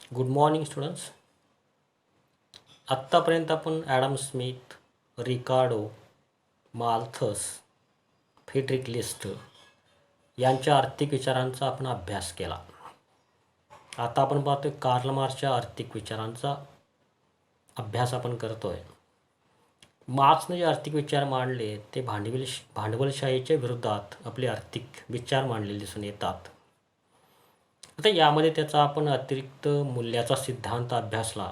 Good morning students. आत्तापर्यंत आपण Adam Smith, रिकार्डो, Malthus, Frederick list यांच्या आर्थिक विचारांचा आपण अभ्यास केला. आता आपण पाहतोय कार्ल मार्क्सच्या आर्थिक विचारांचा अभ्यास आपण करतोय. मार्क्सने जे आर्थिक विचार मांडले ते भांडवलशाहीच्या विरोधात आपले आर्थिक विचार मांडलेले दिसून येतात. आता यामध्ये त्याचा आपण अतिरिक्त मूल्याचा सिद्धांत अभ्यासला,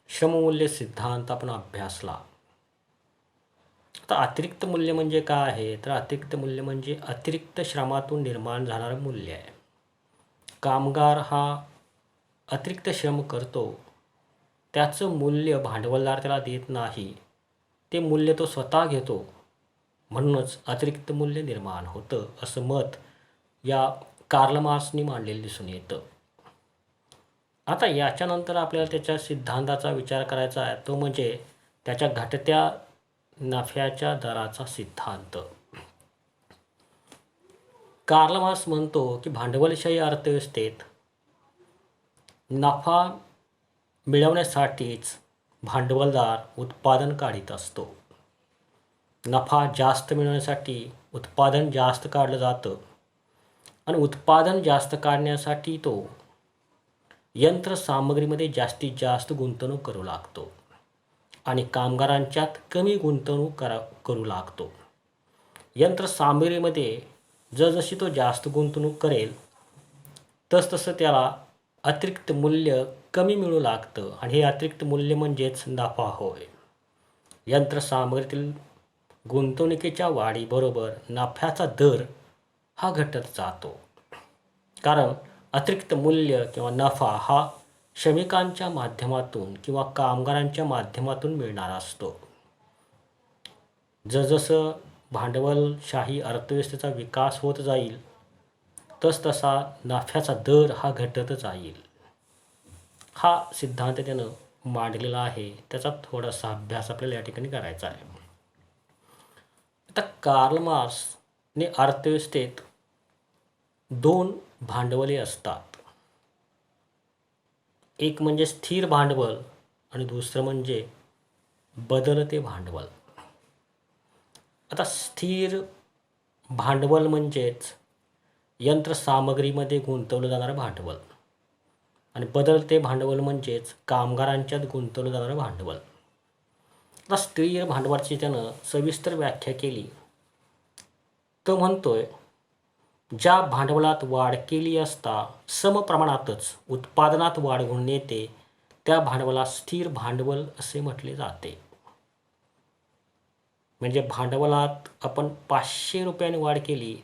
श्रममूल्य सिद्धांत आपण अभ्यासला. आता अतिरिक्त मूल्य म्हणजे काय आहे? तर अतिरिक्त मूल्य म्हणजे अतिरिक्त श्रमातून निर्माण जाणारं मूल्य आहे. कामगार हा अतिरिक्त श्रम करतो, त्याचं मूल्य भांडवलदार त्याला देत नाही, ते मूल्य तो स्वतः घेतो, म्हणूनच अतिरिक्त मूल्य निर्माण होतं, असं मत या कार्ल मार्क्सनी मांडलेलं दिसून येतं. आता याच्यानंतर आपल्याला त्याच्या सिद्धांताचा विचार करायचा आहे, तो म्हणजे त्याच्या घटत्या नफ्याच्या दराचा सिद्धांत. कार्ल मार्क्स म्हणतो की भांडवलशाही अर्थव्यवस्थेत नफा मिळवण्यासाठीच भांडवलदार उत्पादन काढीत असतो. नफा जास्त मिळवण्यासाठी उत्पादन जास्त काढलं जातं आणि उत्पादन जास्त काढण्यासाठी तो यंत्रसामग्रीमध्ये जास्तीत जास्त गुंतवणूक करू लागतो आणि कामगारांच्यात कमी गुंतवणूक करू लागतो. यंत्रसामग्रीमध्ये जसजशी तो जास्त गुंतवणूक करेल तसतसं त्याला अतिरिक्त मूल्य कमी मिळू लागतं आणि हे अतिरिक्त मूल्य म्हणजेच नफा होय. यंत्रसामग्रीतील गुंतवणुकीच्या वाढीबरोबर नफ्याचा दर हा घटत जातो, कारण अतिरिक्त मूल्य किंवा नफा हा श्रमिकांच्या माध्यमातून किंवा कामगारांच्या माध्यमातून मिळणारा असतो. जसजसं भांडवलशाही अर्थव्यवस्थेचा विकास होत जाईल तसतसा नफ्याचा दर हा घटत जाईल. हा सिद्धांत त्यानं मांडलेला आहे, त्याचा थोडासा अभ्यास आपल्याला या ठिकाणी करायचा आहे. आता कार्ल मार्क्सने अर्थव्यवस्थेत दोन भांडवले असतात, एक म्हणजे स्थिर भांडवल आणि दुसरं म्हणजे बदलते भांडवल. आता स्थिर भांडवल म्हणजेच यंत्रसामग्रीमध्ये गुंतवलं जाणारं भांडवल आणि बदलते भांडवल म्हणजेच कामगारांच्यात गुंतवलं जाणारं भांडवल. आता स्थिर भांडवलाची त्यानं सविस्तर व्याख्या केली. तो म्हणतोय, ज्या भांडवलात वाढ केली असता समप्रमाणातच उत्पादनात वाढ घडून येते त्या भांडवलात स्थिर भांडवल असे म्हटले जाते. म्हणजे भांडवलात आपण 500 रुपयांनी वाढ केली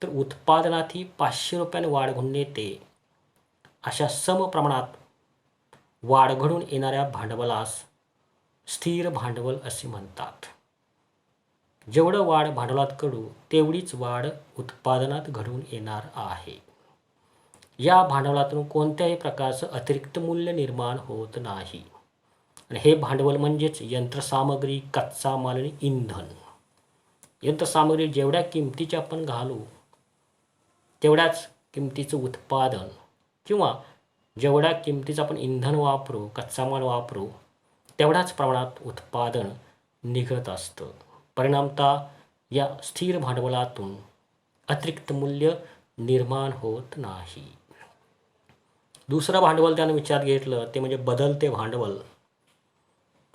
तर उत्पादनातही 500 रुपयांनी वाढ घडून येते. अशा समप्रमाणात वाढ घडून येणाऱ्या भांडवलास स्थिर भांडवल असे म्हणतात. जेवढं वाढ भांडवलात घडू तेवढीच वाढ उत्पादनात घडून येणार आहे. या भांडवलातून कोणत्याही प्रकारचं अतिरिक्त मूल्य निर्माण होत नाही आणि हे भांडवल म्हणजेच यंत्रसामग्री, कच्चा माल आणि इंधन. यंत्रसामग्री जेवढ्या किमतीची आपण घालू तेवढ्याच किमतीचं उत्पादन किंवा जेवढ्या किमतीचं आपण इंधन वापरू, कच्चा माल वापरू, तेवढ्याच प्रमाणात उत्पादन निघत असतं. परिणामतः या स्थिर भांडवलातून अतिरिक्त मूल्य निर्माण होत नाही. दुसरं भांडवल त्यानं विचारात घेतलं ते म्हणजे बदलते भांडवल.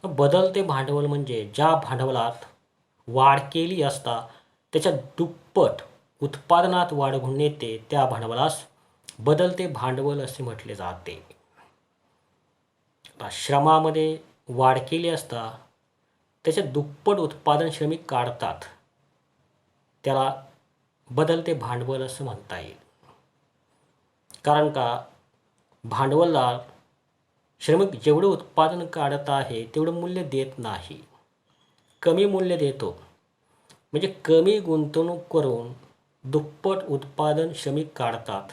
बदलते भांडवल म्हणजे ज्या भांडवलात वाढ केली असता त्याच्या दुप्पट उत्पादनात वाढ घडून येते त्या भांडवलास बदलते भांडवल असे म्हटले जाते. श्रमामध्ये वाढ केली असता त्याच्या दुप्पट उत्पादन श्रमिक काढतात, त्याला बदलते भांडवल असं म्हणता येईल. कारण का भांडवलदार श्रमिक जेवढं उत्पादन काढत आहे तेवढं मूल्य देत नाही, कमी मूल्य देतो. म्हणजे कमी गुंतवणूक करून दुप्पट उत्पादन श्रमिक काढतात,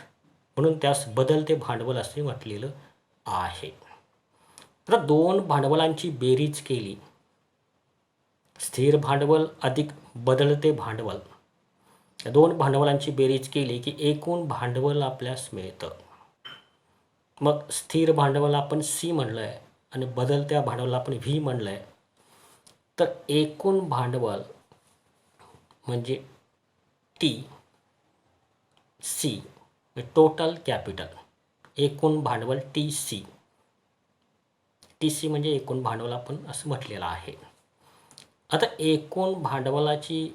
म्हणून त्यास बदलते भांडवल असे म्हटलेलं आहे. तर दोन भांडवलांची बेरीज केली, स्थिर भांडवल अधिक बदलते भांडवल, या दोन भांडवलांची बेरीज केली की एकूण भांडवल आपल्यास मिळतं. मग स्थिर भांडवल आपण सी म्हणलं आहे आणि बदलत्या भांडवलाला आपण व्ही म्हणलं आहे. तर एकूण भांडवल म्हणजे टी सी, टोटल कॅपिटल. एकूण भांडवल टी सी म्हणजे एकूण भांडवल आपण असं म्हटलेलं आहे. आता एकूण भांडवलाची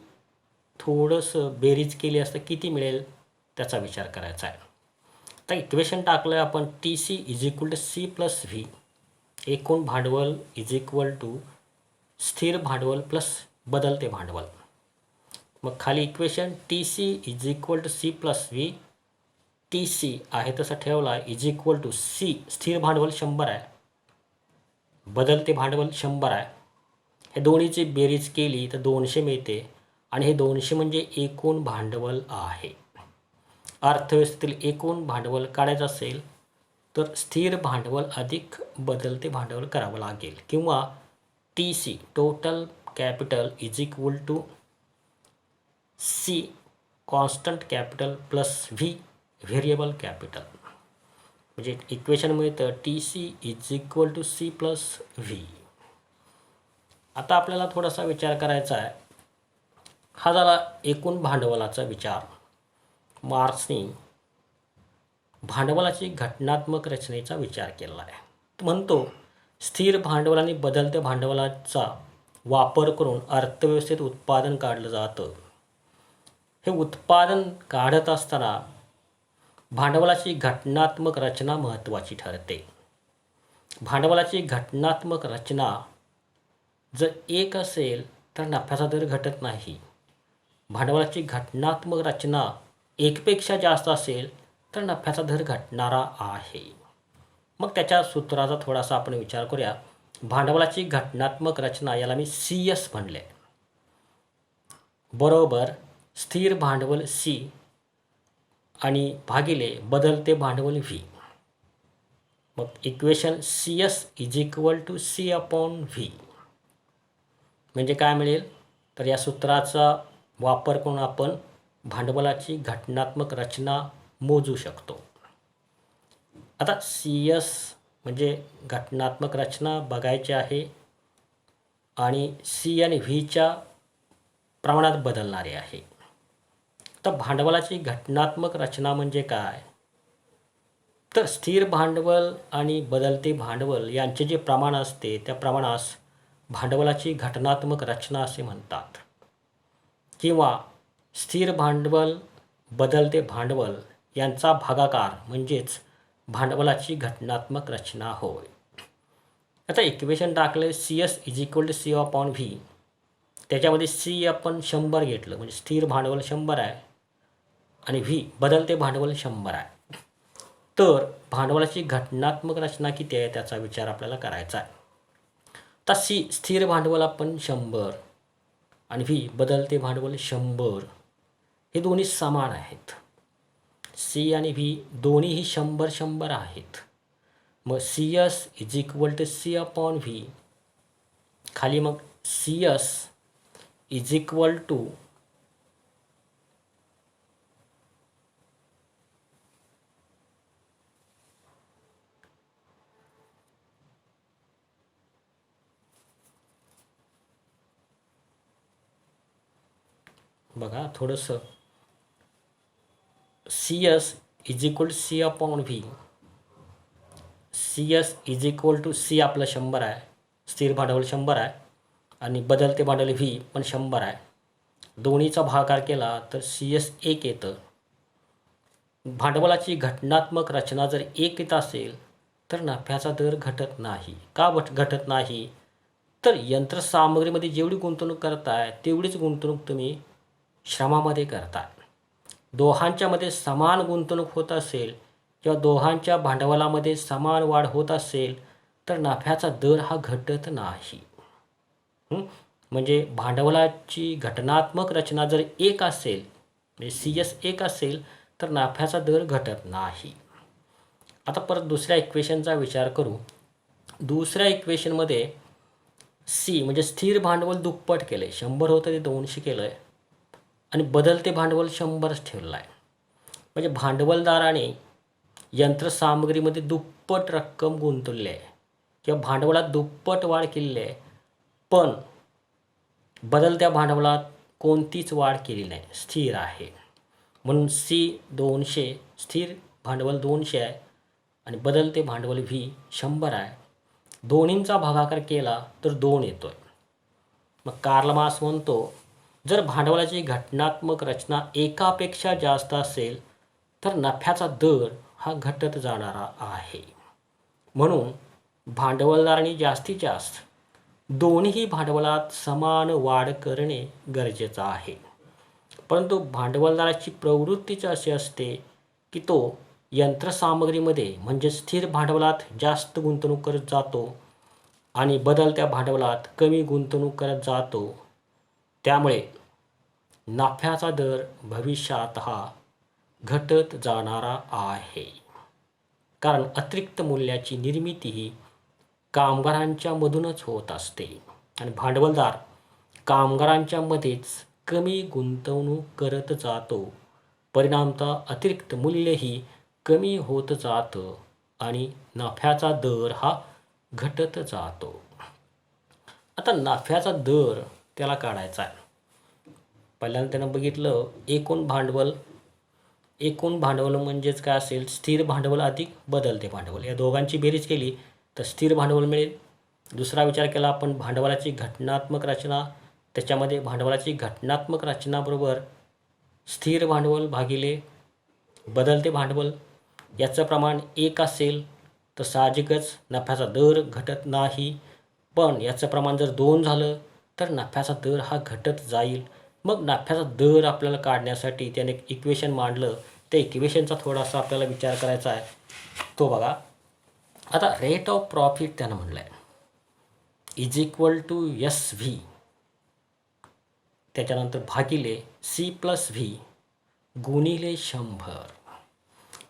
थोडंसं बेरीज केली असता किती मिळेल त्याचा विचार करायचा आहे. तर इक्वेशन टाकलं आहे आपण, T C is equal to C plus V. एकूण भांडवल इज इक्वल टू स्थिर भांडवल प्लस बदलते भांडवल. मग खाली equation T C is equal to C plus V. T C आहे तसं ठेवला इज इक्वल टू सी, स्थिर भांडवल 100 आहे, बदलते भांडवल 100 आहे. हे दोन्हीची बेरीज केली तर 200 मिळते आणि हे 200 म्हणजे एकूण भांडवल आहे. अर्थव्यवस्थेतील एकूण भांडवल काढायचं असेल तर स्थिर भांडवल अधिक बदलते भांडवल करावं लागेल, किंवा T C total capital is equal to C constant capital plus V variable capital. म्हणजे इक्वेशन मिळतं T C is equal to C plus V. आता आपल्याला थोडासा विचार करायचा आहे. हा झाला एकूण भांडवलाचा विचार. मार्क्सने भांडवलाची घटनात्मक रचनेचा विचार केला आहे. म्हणतो स्थिर भांडवल आणि बदलत्या भांडवलाचा वापर करून अर्थव्यवस्थेत उत्पादन काढलं जातं. हे उत्पादन काढत असताना भांडवलाची घटनात्मक रचना महत्त्वाची ठरते. भांडवलाची घटनात्मक रचना जर एक असेल तर नफ्याचा दर घटत नाही. भांडवलाची घटनात्मक रचना एकपेक्षा जास्त असेल तर नफ्याचा दर घटणारा आहे. मग त्याच्या सूत्राचा थोडासा आपण विचार करूया. भांडवलाची घटनात्मक रचना, याला मी सी एस म्हणले, बरोबर स्थिर भांडवल सी आणि भागिले बदलते भांडवल व्ही. मग equation C S is equal to C upon V. म्हणजे काय मिळेल तर या सूत्राचा वापर करून आपण भांडवलाची घटनात्मक रचना मोजू शकतो. आता सी एस म्हणजे घटनात्मक रचना बघायची आहे आणि सी आणि व्हीच्या प्रमाणात बदलणारे आहे. तर भांडवलाची घटनात्मक रचना म्हणजे काय, तर स्थिर भांडवल आणि बदलते भांडवल यांचे जे प्रमाण असते त्या प्रमाणास भांडवलाची घटनात्मक रचना असे म्हणतात. किंवा स्थिर भांडवल बदलते भांडवल यांचा भागाकार म्हणजेच भांडवलाची घटनात्मक रचना होय. आता इक्वेशन टाकले C S is equal to C upon V. त्याच्यामध्ये सी आपण 100 घेतलं म्हणजे स्थिर भांडवल 100 आहे आणि व्ही बदलते भांडवल 100 आहे. तर भांडवलाची घटनात्मक रचना किती आहे त्याचा विचार आपल्याला करायचा आहे. तर सी स्थिर भांडवल आपण 100 आणि व्ही बदलते भांडवल 100, हे दोन्ही समान आहेत. सी आणि व्ही दोन्हीही 100 आहेत. मग C S is equal to C upon V. खाली मग C S is equal to बघा थोडंसं, C S is equal to C upon V. C S is equal to C आपलं 100 आहे, स्थिर भांडवल 100 आहे आणि बदलते भांडवल व्ही पण 100 आहे. दोन्हीचा भागाकार केला तर सी एस 1 येतं. भांडवलाची घटनात्मक रचना जर 1 येत असेल तर नफ्याचा दर घटत नाही. का घटत नाही, तर यंत्रसामग्रीमध्ये जेवढी गुंतवणूक करताय तेवढीच गुंतवणूक तुम्ही श्रमामध्ये करताय. दोघांच्यामध्ये समान गुंतवणूक होत असेल किंवा दोघांच्या भांडवलामध्ये समान वाढ होत असेल तर नफ्याचा दर हा घटत नाही. म्हणजे भांडवलाची घटनात्मक रचना जर 1 असेल म्हणजे सी एस 1 असेल तर नफ्याचा दर घटत नाही. आता परत दुसऱ्या इक्वेशनचा विचार करू. दुसऱ्या इक्वेशनमध्ये सी म्हणजे स्थिर भांडवल दुप्पट केलं आहे, 100 होतं ते 200 केलं आहे आणि बदलते भांडवल 100च ठेवलं आहे. म्हणजे भांडवलदाराने यंत्रसामग्रीमध्ये दुप्पट रक्कम गुंतवली आहे किंवा भांडवलात दुप्पट वाढ केलेली आहे, पण बदलत्या भांडवलात कोणतीच वाढ केली नाही, स्थिर आहे. म्हणून सी 200, स्थिर भांडवल 200 आहे आणि बदलते भांडवल व्ही 100 आहे. दोन्हींचा भागाकार केला तर 2 येतोय. मग कार्ल मार्क्स म्हणतो, जर भांडवलाची घटनात्मक रचना एकापेक्षा जास्त असेल तर नफ्याचा दर हा घटत जाणारा आहे. म्हणून भांडवलदारांनी जास्तीत जास्त दोन्ही भांडवलात समान वाढ करणे गरजेचं आहे. परंतु भांडवलदाराची प्रवृत्तीच अशी असते की तो यंत्रसामग्रीमध्ये म्हणजे स्थिर भांडवलात जास्त गुंतवणूक करत जातो आणि बदलत्या भांडवलात कमी गुंतवणूक करत जातो. त्यामुळे नफ्याचा दर भविष्यात हा घटत जाणारा आहे. कारण अतिरिक्त मूल्याची निर्मिती ही कामगारांच्या मधूनच होत असते आणि भांडवलदार कामगारांच्या मध्येच कमी गुंतवणूक करत जातो. परिणामतः अतिरिक्त मूल्यही कमी होत जातं आणि नफ्याचा दर हा घटत जातो. आता नफ्याचा दर त्याला काढायचा आहे. पहिल्यांदा त्यानं बघितलं एकूण भांडवल. एकूण भांडवल म्हणजेच काय असेल, स्थिर भांडवल अधिक बदलते भांडवल. या दोघांची बेरीज केली तर स्थिर भांडवल मिळेल. दुसरा विचार केला आपण भांडवलाची घटनात्मक रचना, त्याच्यामध्ये भांडवलाची घटनात्मक रचना बरोबर स्थिर भांडवल भागिले बदलते भांडवल, याचं प्रमाण 1 असेल तर साहजिकच नफ्याचा दर घटत नाही. पण याचं प्रमाण जर 2 झालं तर नफ्याचा दर हा घटत जाईल. मग नफ्याचा दर आपल्याला काढण्यासाठी त्याने एक इक्वेशन मांडलं. त्या इक्वेशनचा थोडासा आपल्याला विचार करायचा आहे. तो बघा. आता रेट ऑफ प्रॉफिट त्यानं म्हणलं आहे is equal to S V, त्याच्यानंतर भागिले सी प्लस व्ही गुणिले 100.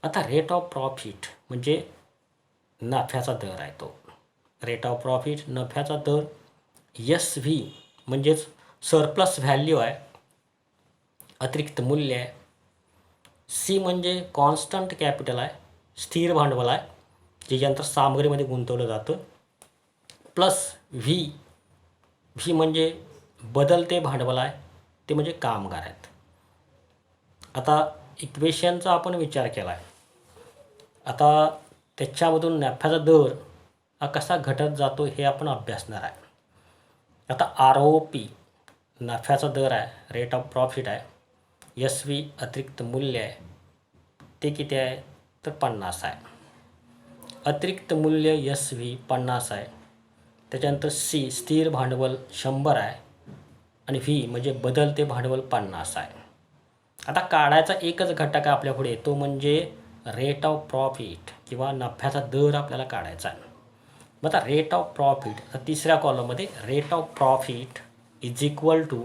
आता रेट ऑफ प्रॉफिट म्हणजे नफ्याचा दर आहे तो. रेट ऑफ प्रॉफिट नफ्याचा दर, एस व्ही म्हणजेच सरप्लस व्हॅल्यू आहे, अतिरिक्त मूल्य आहे. सी म्हणजे कॉन्स्टंट कॅपिटल आहे, स्थिर भांडवल आहे जे यंत्रसामग्रीमध्ये गुंतवलं जातं. प्लस व्ही, व्ही म्हणजे बदलते भांडवल आहे, ते म्हणजे कामगार आहेत. आता इक्वेशनचा आपण विचार केला आहे. आता त्याच्यामधून नफ्याचा दर हा कसा घटत जातो हे आपण अभ्यासणार आहे. आता आर ओ पी नफ्याचा दर आहे, रेट ऑफ प्रॉफिट आहे. एस व्ही अतिरिक्त मूल्य आहे, ते किती आहे तर 50 आहे. अतिरिक्त मूल्य एस व्ही 50 आहे. त्याच्यानंतर सी स्थिर भांडवल 100 आहे आणि व्ही म्हणजे बदलते भांडवल 50 आहे. आता काढायचा एकच घटक आहे आपल्यापुढे, तो म्हणजे रेट ऑफ प्रॉफिट किंवा नफ्याचा दर आपल्याला काढायचा आहे. मग आता रेट ऑफ प्रॉफिट तिसऱ्या कॉलममध्ये rate of profit is equal to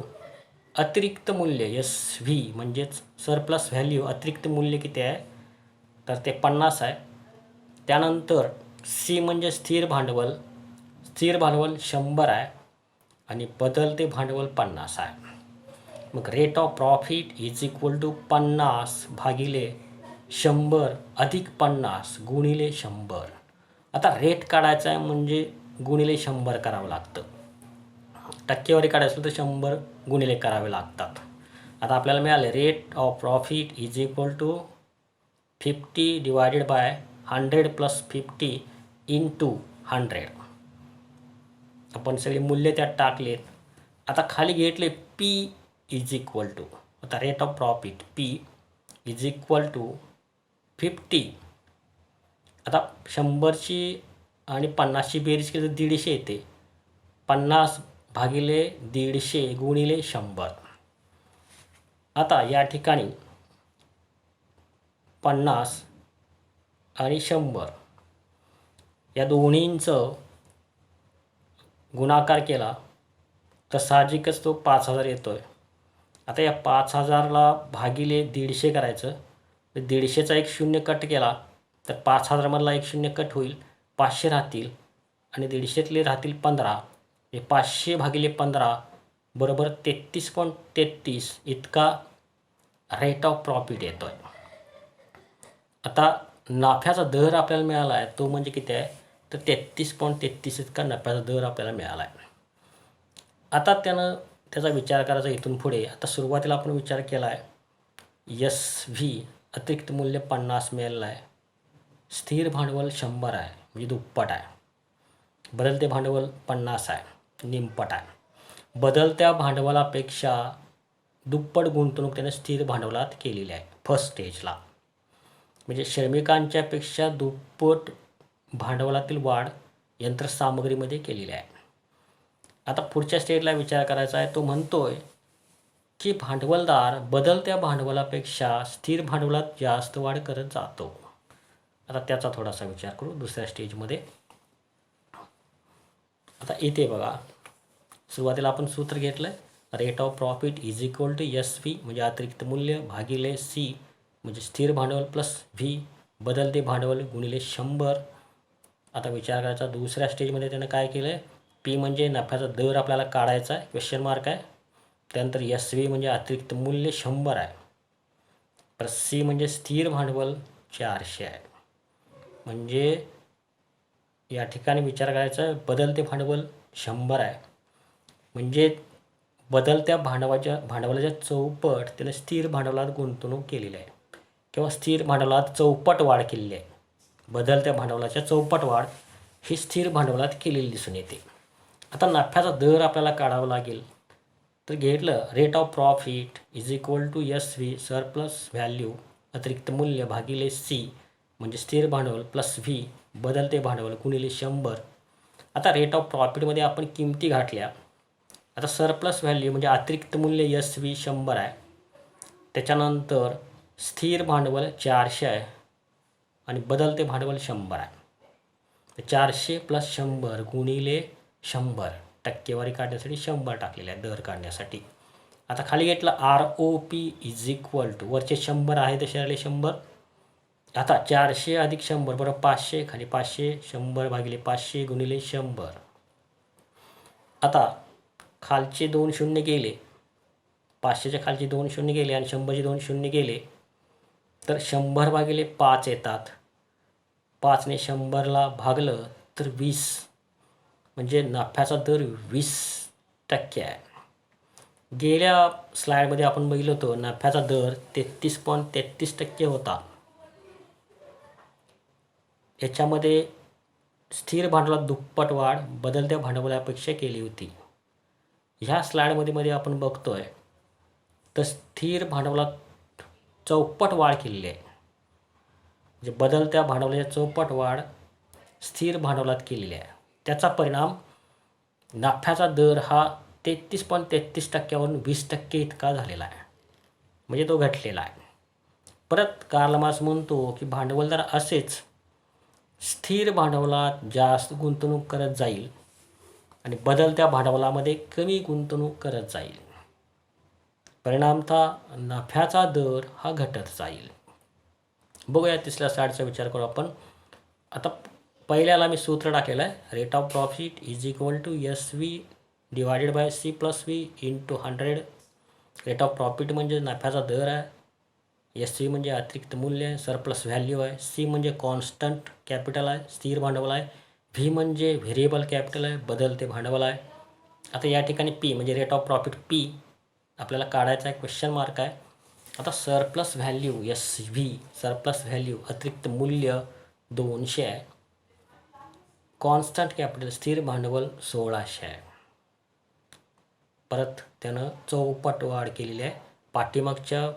अतिरिक्त मूल्य एस व्ही म्हणजेच सरप्लस व्हॅल्यू, अतिरिक्त मूल्य किती आहे तर ते 50 आहे. त्यानंतर सी म्हणजे स्थिर भांडवल, स्थिर भांडवल 100 आहे आणि बदलते भांडवल 50 आहे. मग rate of profit is equal to 50 भागिले 100 अधिक 50 गुणिले 100. आता रेट काढायचा आहे म्हणजे गुणिले 100 करावं लागतं. टक्केवारी काढायचं तर 100 गुणिले करावे लागतात. आता आपल्याला मिळाले rate of profit is equal to 50 divided by 100 plus 50 into 100. आपण सगळे मूल्य त्यात टाकलेत. आता खाली घेतले पी इज इक्वल टू, आता rate of profit P is equal to 50. आता 100ची आणि 50ची बेरीज केली तर 150 येते. 50 भागिले 150 गुणिले 100. आता या ठिकाणी 50 आणि 100 या दोन्हींचं गुणाकार केला तर साहजिकच तो 5000 येतोय. आता या 5000ला भागिले 150 करायचं, तर 150चा एक शून्य कट केला तर 5000मधला एक शून्य कट होईल, 500 राहतील आणि 150तले राहतील 15. हे 500 भागिले 15 बरोबर 33.33 इतका रेट ऑफ प्रॉफिट येतोय. आता नफ्याचा दर आपल्याला मिळाला आहे तो म्हणजे किती आहे, तर 33.33 इतका नफ्याचा दर आपल्याला मिळाला आहे. आता त्यानं त्याचा विचार करायचा इथून पुढे. आता सुरुवातीला आपण विचार केला आहे SV अतिरिक्त मूल्य 50 मिळालेलं आहे, स्थिर भांडवल 100 आहे म्हणजे दुप्पट आहे, बदलते भांडवल 50 आहे निमपट आहे. बदलत्या भांडवलापेक्षा दुप्पट गुंतवणूक त्याने स्थिर भांडवलात केलेली आहे फर्स्ट स्टेजला. म्हणजे श्रमिकांच्यापेक्षा दुप्पट भांडवलातील वाढ यंत्रसामग्रीमध्ये केलेली आहे. आता पुढच्या स्टेजला विचार करायचा आहे. तो म्हणतोय की भांडवलदार बदलत्या भांडवलापेक्षा स्थिर भांडवलात जास्त वाढ करत जातो. आता त्याचा थोडासा विचार करू दुसऱ्या स्टेजमध्ये. आता इथे बघा, सुरुवातीला आपण सूत्र घेतलं आहे, rate of profit is equal to SV म्हणजे अतिरिक्त मूल्य भागिले C म्हणजे स्थिर भांडवल प्लस V बदलते भांडवल गुणिले 100. आता विचार करायचा दुसऱ्या स्टेजमध्ये त्यानं काय केलं आहे, P म्हणजे नफ्याचा दर आपल्याला काढायचा आहे, क्वेश्चन मार्क आहे. त्यानंतर SV म्हणजे अतिरिक्त मूल्य 100 आहे, प्लस C म्हणजे स्थिर भांडवल 400 आहे. म्हणजे या ठिकाणी विचार करायचा आहे बदलते भांडवल 100 आहे, म्हणजे बदलत्या भांडवलाच्या चौपट त्याने स्थिर भांडवलात गुंतवणूक केलेली आहे किंवा स्थिर भांडवलात चौपट वाढ केलेली आहे. बदलत्या भांडवलाच्या चौपट वाढ ही स्थिर भांडवलात केलेली दिसून येते. आता नफ्याचा दर आपल्याला काढावा लागेल. तर घेतलं rate of profit is equal to SV surplus value अतिरिक्त मूल्य भागिले C म्हणजे स्थिर भांडवल प्लस V बदलते भांडवल गुणिले 100. आता रेट ऑफ प्रॉफिटमध्ये आपण किमती घातल्या. आता सरप्लस व्हॅल्यू म्हणजे अतिरिक्त मूल्य SV 100 आहे, त्याच्यानंतर स्थिर भांडवल 400 आहे आणि बदलते भांडवल 100 आहे. 400 प्लस 100 गुणिले 100 टक्केवारी काढण्यासाठी 100 टाकलेले आहे दर काढण्यासाठी. आता खाली घेतलं ROP इज इक्वल टू वरचे 100 आहे तसे आले 100. आता 400 अधिक 100 बरोबर 500, खाली 500 100 भागिले 500 गुणिले 100. आता खालचे 2 शून्य गेले, 500च्या खालचे 2 शून्य गेले आणि 100चे 2 शून्य गेले, तर 100 भागिले 5 येतात. 5ने 100ला भागलं तर 20 म्हणजे नफ्याचा दर 20% आहे. गेल्या स्लाईडमध्ये आपण बघितलं होतं नफ्याचा दर 33.33% होता. याच्यामध्ये स्थिर भांडवलात दुप्पट वाढ बदलत्या भांडवलापेक्षा केली होती. ह्या स्लाईडमध्ये आपण बघतोय तर स्थिर भांडवलात चौपट वाढ केलेली आहे. म्हणजे बदलत्या भांडवलाच्या चौपट वाढ स्थिर भांडवलात केलेली आहे. त्याचा परिणाम नफ्याचा दर हा 33.33%वरून 20% इतका झालेला आहे, म्हणजे तो घटलेला आहे. परत कार्ल मार्क्स म्हणतो की भांडवलदार असेच स्थिर भांडवलात जास्त गुंतवणूक करत जाईल आणि बदलत्या भांडवलामध्ये कमी गुंतवणूक करत जाईल. परिणामतः नफ्याचा दर हा घटत जाईल. बघूया तिसऱ्या स्लाईडचा विचार करू आपण. आता पहिल्याला मी सूत्र टाकलेलं आहे, rate of profit is equal to SV divided by C plus V into 100. Rate of profit म्हणजे नफ्याचा दर आहे, SV म्हणजे अतिरिक्त मूल्य आहे, सरप्लस व्हॅल्यू आहे, C म्हणजे कॉन्स्टंट कॅपिटल आहे स्थिर भांडवल आहे, V म्हणजे व्हेरिएबल कॅपिटल आहे बदलते भांडवल आहे. आता या ठिकाणी P म्हणजे रेट ऑफ प्रॉफिट P आपल्याला काढायचा आहे, क्वेश्चन मार्क आहे. आता surplus value SV surplus value अतिरिक्त मूल्य 200 आहे, कॉन्स्टंट कॅपिटल स्थिर भांडवल 1600 आहे. परत त्यानं चौपट वाढ केलेली आहे. पाठीमागच्या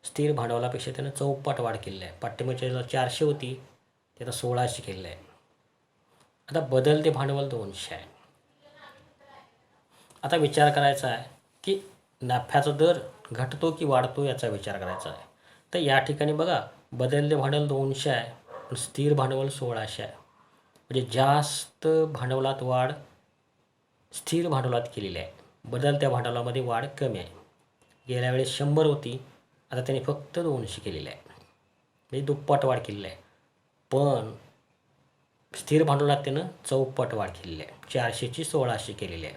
स्थिर भांडवलापेक्षा त्यानं चौपट वाढ केलेली आहे. पाठीमागच्या 400 होती ते आता 1600 केलेलं आहे. आता बदलते भांडवल 200 आहे. आता विचार करायचा आहे की नफ्याचा दर घटतो की वाढतो याचा विचार करायचा आहे. तर या ठिकाणी बघा बदलते भांडवल 200 आहे पण स्थिर भांडवल 1600 आहे, म्हणजे जास्त भांडवलात वाढ स्थिर भांडवलात केलेली आहे, बदलत्या भांडवलामध्ये वाढ कमी आहे. गेल्या वेळेस 100 होती, आता त्याने फक्त 200 केलेलं आहे, म्हणजे दुप्पट वाढ केलेली आहे. पण स्थिर भांडवलात त्यानं चौपट वाढ केलेली आहे, 400ची 1600 केलेली आहे.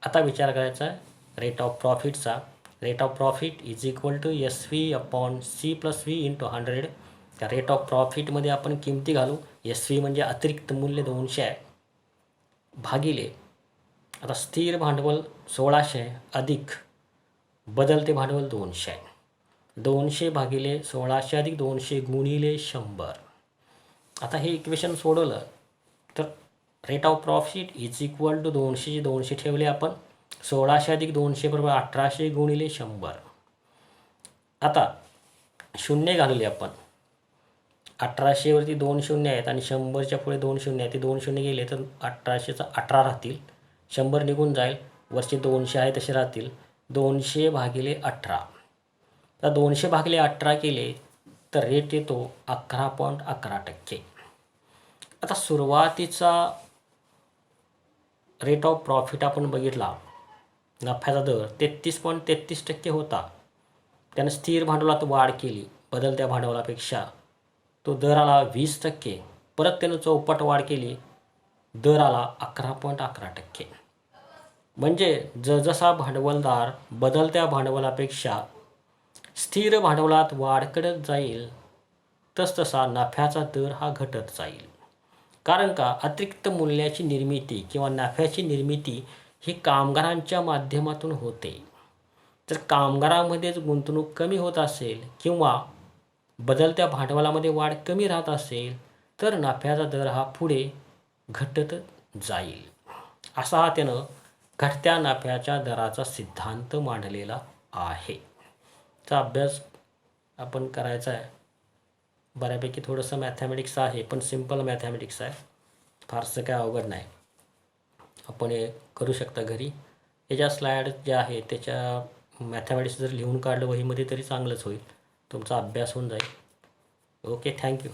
आता विचार करायचा आहे रेट ऑफ प्रॉफिटचा. Rate of profit is equal to SV upon C plus V into 100. त्या रेट ऑफ प्रॉफिटमध्ये आपण किमती घालू. एस व्ही म्हणजे अतिरिक्त मूल्य 200 आहे भागिले आता स्थिर भांडवल 1600 आहे अधिक बदलते भांडवल 200 आहे. 200 भागिले 1600 अधिक 200 गुणिले 100. आता हे इक्वेशन सोडवलं तर rate of profit is equal to 200 200 ठेवले आपण. 1600 अधिक 200 बरोबर 1800 गुणिले 100. आता शून्य घालवले आपण. 1800वरती 2 शून्य आहेत आणि 100च्या पुढे 2 शून्य आहेत. ते 2 शून्य गेले तर 1800चा 18 राहतील. 100 निघून जाईल. वरचे 200 आहे तसे राहतील. 200 भागिले 18. तर 200 भागिले 18 केले तर रेट येतो 11.11%. आता सुरुवातीचा रेट ऑफ प्रॉफिट आपण बघितला, नफ्याचा दर 33.33% होता. त्यानं स्थिर भांडवलात वाढ केली बदलत्या भांडवलापेक्षा, तो दर आला 20%. परत त्यानं चौपट वाढ केली, दर आला 11.11%. म्हणजे जसजसा भांडवलदार बदलत्या भांडवलापेक्षा स्थिर भांडवलात वाढ करत जाईल तसतसा नफ्याचा दर हा घटत जाईल. कारण का अतिरिक्त मूल्याची निर्मिती किंवा नफ्याची निर्मिती ही कामगारांच्या माध्यमातून होते. जर कामगारांमध्येच गुंतवणूक कमी होत असेल किंवा बदलत्या भांडवलामध्ये वाढ कमी राहत असेल तर नफ्याचा दर हा पुढे घटत जाईल. असा हा त्यानं घटत्या नफ्याच्या दराचा सिद्धांत मांडलेला आहे. चा अभ्यास आपण करायचा आहे. बऱ्यापैकी थोडंसं मॅथमॅटिक्स आहे पण सिम्पल मॅथमॅटिक्स आहे, फारसं काय अवघड नाही. आपण हे करू शकता घरी. याच्या स्लाईड ज्या आहेत त्याच्या मॅथमॅटिक्स जर लिहून काढलं वहीमध्ये तरी चांगलंच होईल, तुमचा अभ्यास होऊन जाईल. Okay, thank you.